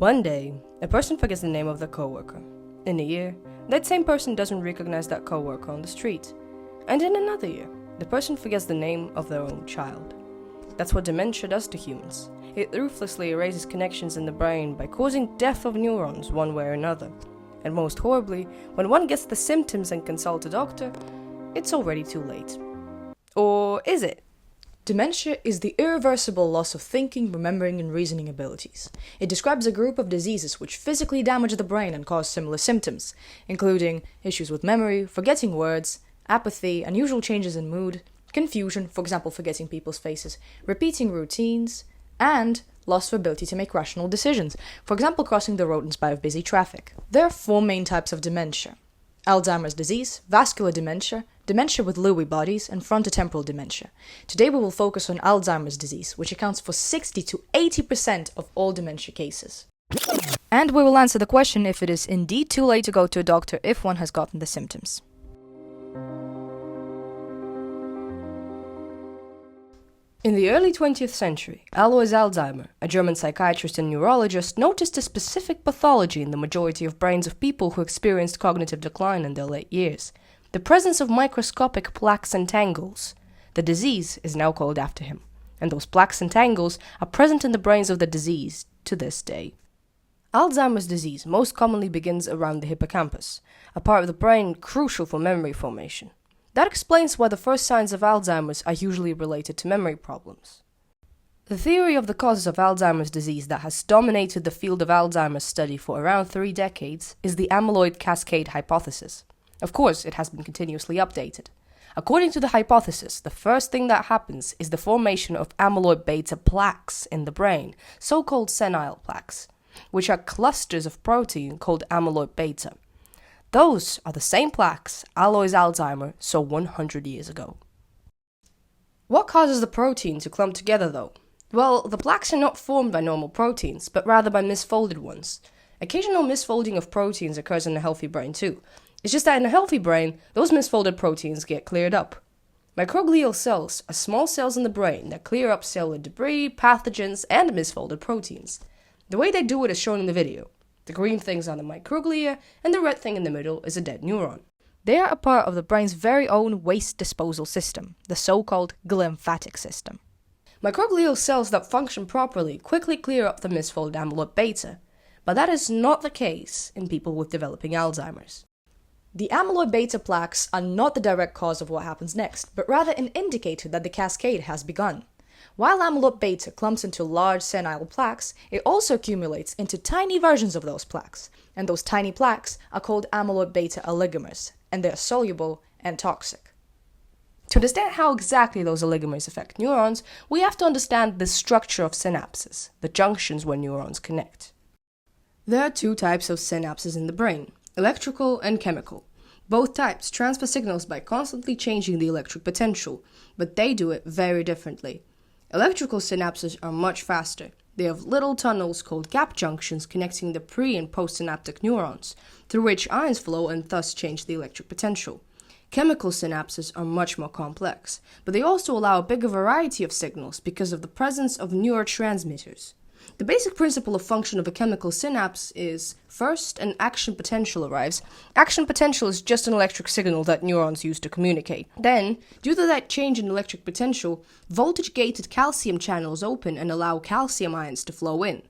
One day, a person forgets the name of their coworker. In a year, that same person doesn't recognize that coworker on the street. And in another year, the person forgets the name of their own child. That's what dementia does to humans. It ruthlessly erases connections in the brain by causing death of neurons one way or another. And most horribly, when one gets the symptoms and consults a doctor, it's already too late. Or is it? Dementia is the irreversible loss of thinking, remembering, and reasoning abilities. It describes a group of diseases which physically damage the brain and cause similar symptoms, including issues with memory, forgetting words, apathy, unusual changes in mood, confusion, for example forgetting people's faces, repeating routines, and loss of ability to make rational decisions, for example crossing the road in spite of busy traffic. There are four main types of dementia: Alzheimer's disease, vascular dementia, dementia with Lewy bodies, and frontotemporal dementia. Today we will focus on Alzheimer's disease, which accounts for 60 to 80% of all dementia cases. And we will answer the question if it is indeed too late to go to a doctor if one has gotten the symptoms. In the early 20th century, Alois Alzheimer, a German psychiatrist and neurologist, noticed a specific pathology in the majority of brains of people who experienced cognitive decline in their late years: the presence of microscopic plaques and tangles. The disease is now called after him, and those plaques and tangles are present in the brains of the diseased to this day. Alzheimer's disease most commonly begins around the hippocampus, a part of the brain crucial for memory formation. That explains why the first signs of Alzheimer's are usually related to memory problems. The theory of the causes of Alzheimer's disease that has dominated the field of Alzheimer's study for around 3 decades is the amyloid cascade hypothesis. Of course, it has been continuously updated. According to the hypothesis, the first thing that happens is the formation of amyloid beta plaques in the brain, so-called senile plaques, which are clusters of protein called amyloid beta. Those are the same plaques Alois Alzheimer saw 100 years ago. What causes the protein to clump together though? Well, the plaques are not formed by normal proteins, but rather by misfolded ones. Occasional misfolding of proteins occurs in a healthy brain too. It's just that in a healthy brain, those misfolded proteins get cleared up. Microglial cells are small cells in the brain that clear up cellular debris, pathogens, and misfolded proteins. The way they do it is shown in the video. The green things are the microglia, and the red thing in the middle is a dead neuron. They are a part of the brain's very own waste disposal system, the so-called glymphatic system. Microglial cells that function properly quickly clear up the misfolded amyloid beta, but that is not the case in people with developing Alzheimer's. The amyloid beta plaques are not the direct cause of what happens next, but rather an indicator that the cascade has begun. While amyloid beta clumps into large senile plaques, it also accumulates into tiny versions of those plaques, and those tiny plaques are called amyloid beta oligomers, and they are soluble and toxic. To understand how exactly those oligomers affect neurons, we have to understand the structure of synapses, the junctions where neurons connect. There are 2 types of synapses in the brain: electrical and chemical. Both types transfer signals by constantly changing the electric potential, but they do it very differently. Electrical synapses are much faster. They have little tunnels called gap junctions connecting the pre- and postsynaptic neurons, through which ions flow and thus change the electric potential. Chemical synapses are much more complex, but they also allow a bigger variety of signals because of the presence of neurotransmitters. The basic principle of function of a chemical synapse is, first, an action potential arrives. Action potential is just an electric signal that neurons use to communicate. Then, due to that change in electric potential, voltage-gated calcium channels open and allow calcium ions to flow in.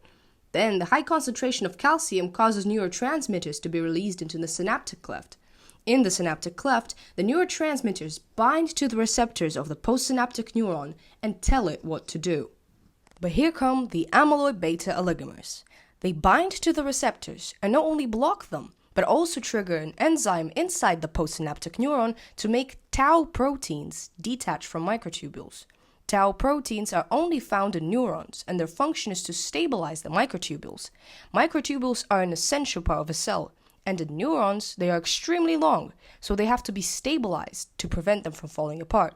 Then, the high concentration of calcium causes neurotransmitters to be released into the synaptic cleft. In the synaptic cleft, the neurotransmitters bind to the receptors of the postsynaptic neuron and tell it what to do. But here come the amyloid beta oligomers. They bind to the receptors and not only block them, but also trigger an enzyme inside the postsynaptic neuron to make tau proteins detach from microtubules. Tau proteins are only found in neurons, and their function is to stabilize the microtubules. Microtubules are an essential part of a cell, and in neurons they are extremely long, so they have to be stabilized to prevent them from falling apart.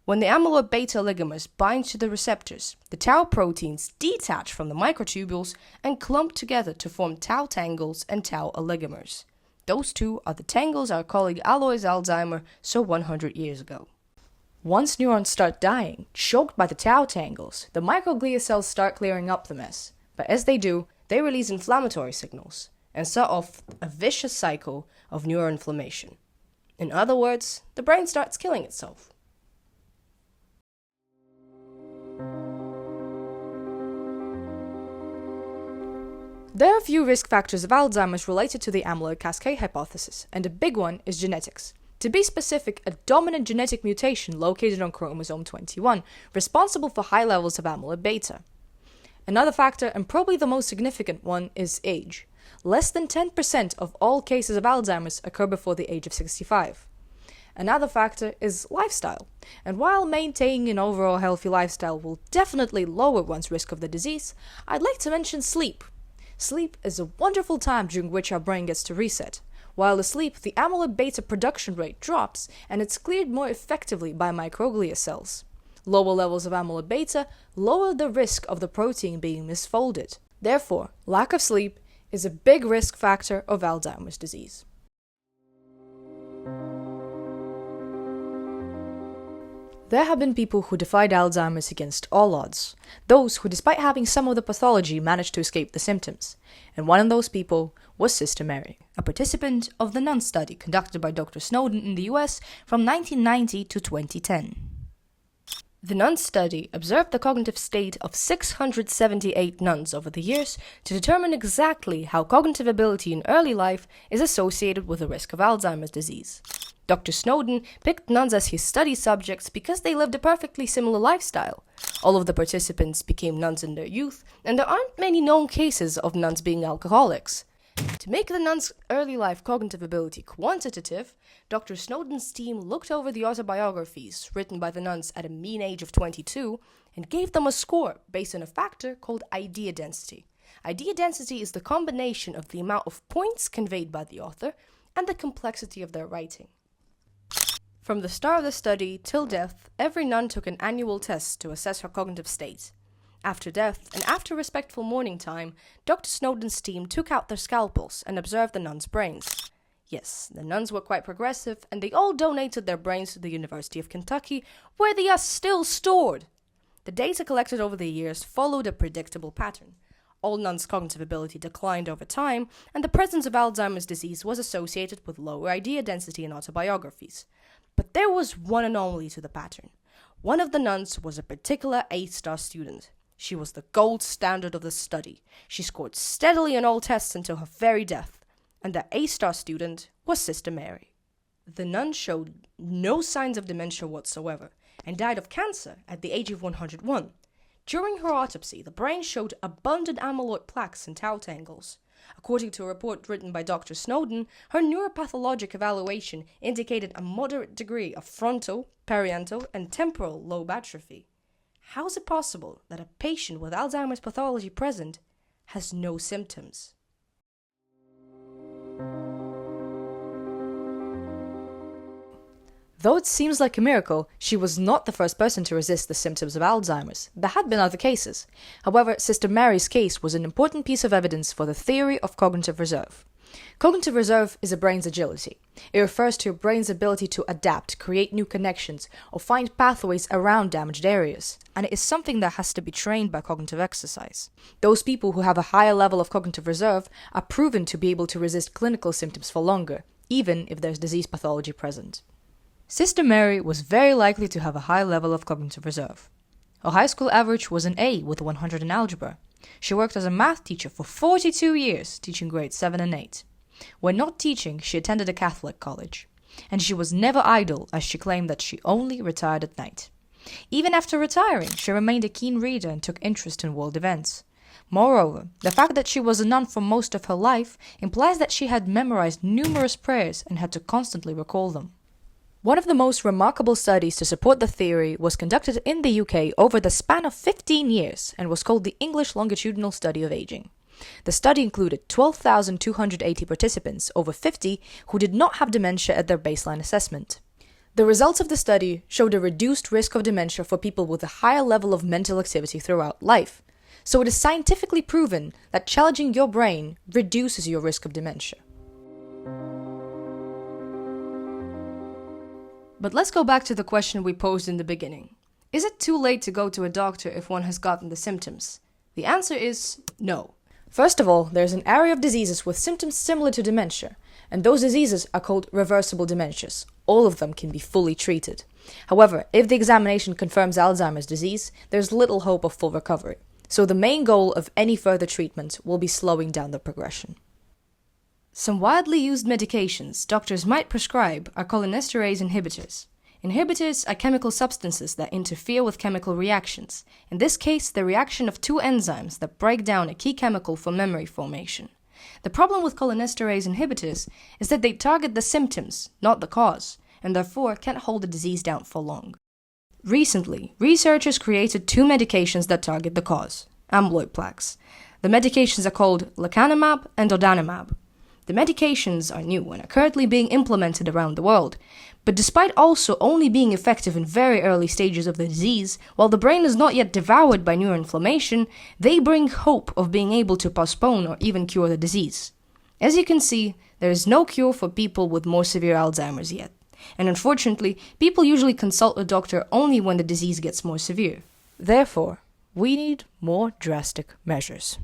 When the amyloid beta oligomers bind to the receptors, the tau proteins detach from the microtubules and clump together to form tau tangles and tau oligomers. Those 2 are the tangles our colleague Alois Alzheimer saw 100 years ago. Once neurons start dying, choked by the tau tangles, the microglia cells start clearing up the mess. But as they do, They release inflammatory signals and set off a vicious cycle of neuroinflammation. In other words, the brain starts killing itself. There are a few risk factors of Alzheimer's related to the amyloid cascade hypothesis, and a big one is genetics. To be specific, a dominant genetic mutation located on chromosome 21, responsible for high levels of amyloid beta. Another factor, and probably the most significant one, is age. Less than 10% of all cases of Alzheimer's occur before the age of 65. Another factor is lifestyle, and while maintaining an overall healthy lifestyle will definitely lower one's risk of the disease, I'd like to mention sleep. Sleep is a wonderful time during which our brain gets to reset. While asleep, the amyloid beta production rate drops and it's cleared more effectively by microglia cells. Lower levels of amyloid beta lower the risk of the protein being misfolded. Therefore, lack of sleep is a big risk factor of Alzheimer's disease. There have been people who defied Alzheimer's against all odds, those who, despite having some of the pathology, managed to escape the symptoms. And one of those people was Sister Mary, a participant of the NUN study conducted by Dr. Snowden in the US from 1990 to 2010. The NUN study observed the cognitive state of 678 nuns over the years to determine exactly how cognitive ability in early life is associated with the risk of Alzheimer's disease. Dr. Snowden picked nuns as his study subjects because they lived a perfectly similar lifestyle. All of the participants became nuns in their youth, and there aren't many known cases of nuns being alcoholics. To make the nuns' early life cognitive ability quantitative, Dr. Snowden's team looked over the autobiographies written by the nuns at a mean age of 22 and gave them a score based on a factor called idea density. Idea density is the combination of the amount of points conveyed by the author and the complexity of their writing. From the start of the study till death, every nun took an annual test to assess her cognitive state. After death, and after respectful mourning time, Dr. Snowden's team took out their scalpels and observed the nuns' brains. Yes, the nuns were quite progressive, and they all donated their brains to the University of Kentucky, where they are still stored. The data collected over the years followed a predictable pattern. All nuns' cognitive ability declined over time, and the presence of Alzheimer's disease was associated with lower idea density in autobiographies. But there was one anomaly to the pattern. One of the nuns was a particular A-star student. She was the gold standard of the study. She scored steadily on all tests until her very death. And the A-star student was Sister Mary. The nun showed no signs of dementia whatsoever and died of cancer at the age of 101. During her autopsy, the brain showed abundant amyloid plaques and tau tangles. According to a report written by Dr. Snowden, her neuropathologic evaluation indicated a moderate degree of frontal, parietal, and temporal lobe atrophy. How is it possible that a patient with Alzheimer's pathology present has no symptoms? Though it seems like a miracle, she was not the first person to resist the symptoms of Alzheimer's. There had been other cases. However, Sister Mary's case was an important piece of evidence for the theory of cognitive reserve. Cognitive reserve is a brain's agility. It refers to a brain's ability to adapt, create new connections, or find pathways around damaged areas. And it is something that has to be trained by cognitive exercise. Those people who have a higher level of cognitive reserve are proven to be able to resist clinical symptoms for longer, even if there's disease pathology present. Sister Mary was very likely to have a high level of cognitive reserve. Her high school average was an A with 100 in algebra. She worked as a math teacher for 42 years, teaching grades 7 and 8. When not teaching, she attended a Catholic college. And she was never idle, as she claimed that she only retired at night. Even after retiring, she remained a keen reader and took interest in world events. Moreover, the fact that she was a nun for most of her life implies that she had memorized numerous prayers and had to constantly recall them. One of the most remarkable studies to support the theory was conducted in the UK over the span of 15 years and was called the English Longitudinal Study of Aging. The study included 12,280 participants, over 50, who did not have dementia at their baseline assessment. The results of the study showed a reduced risk of dementia for people with a higher level of mental activity throughout life. So it is scientifically proven that challenging your brain reduces your risk of dementia. But let's go back to the question we posed in the beginning. Is it too late to go to a doctor if one has gotten the symptoms? The answer is no. First of all, there's an area of diseases with symptoms similar to dementia, and those diseases are called reversible dementias. All of them can be fully treated. However, if the examination confirms Alzheimer's disease, there's little hope of full recovery. So the main goal of any further treatment will be slowing down the progression. Some widely used medications doctors might prescribe are cholinesterase inhibitors. Inhibitors are chemical substances that interfere with chemical reactions, in this case the reaction of two enzymes that break down a key chemical for memory formation. The problem with cholinesterase inhibitors is that they target the symptoms, not the cause, and therefore can't hold the disease down for long. Recently, researchers created two medications that target the cause, amyloid plaques. The medications are called lecanemab and donanemab. The medications are new and are currently being implemented around the world, but despite also only being effective in very early stages of the disease, while the brain is not yet devoured by neuroinflammation, they bring hope of being able to postpone or even cure the disease. As you can see, there is no cure for people with more severe Alzheimer's yet, and unfortunately, people usually consult a doctor only when the disease gets more severe. Therefore, we need more drastic measures.